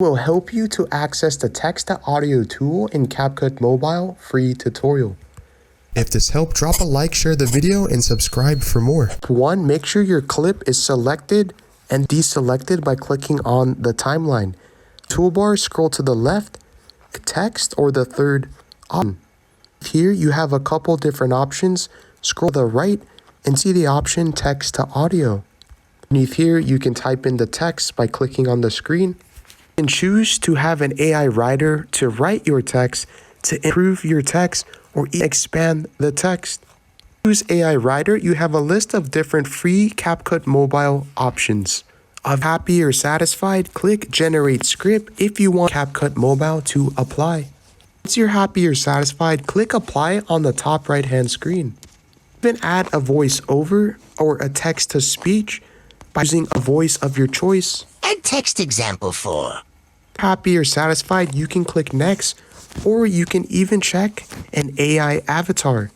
Will help you to access the text to audio tool in Capcut Mobile free tutorial. If this helped, drop a like, share the video, and subscribe for more. 1. Make sure your clip is selected and deselected by clicking on the timeline. Toolbar, scroll to the left, text, or the third option. Here you have a couple different options. Scroll to the right and see the option text to audio. Beneath here you can type in the text by clicking on the screen. You can choose to have an AI writer to write your text, to improve your text, or expand the text. Choose AI writer, you have a list of different free Capcut mobile options. If happy or satisfied, click generate script if you want Capcut mobile to apply. Once you're happy or satisfied, click apply on the top right hand screen. Even add a voiceover or a text to speech by using a voice of your choice. Add text example 4. Happy or satisfied, you can click next, or you can even check an AI avatar.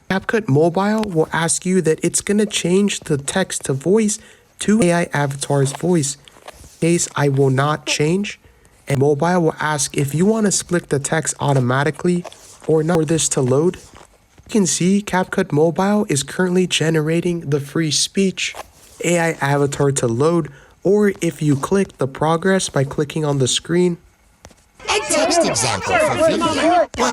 Capcut Mobile will ask you that it's going to change the text to voice to AI avatar's voice. In case I will not change, and Mobile will ask if you want to split the text automatically or not for this to load. You can see Capcut Mobile is currently generating the free speech AI avatar to load, or if you click the progress by clicking on the screen. Add text example for video.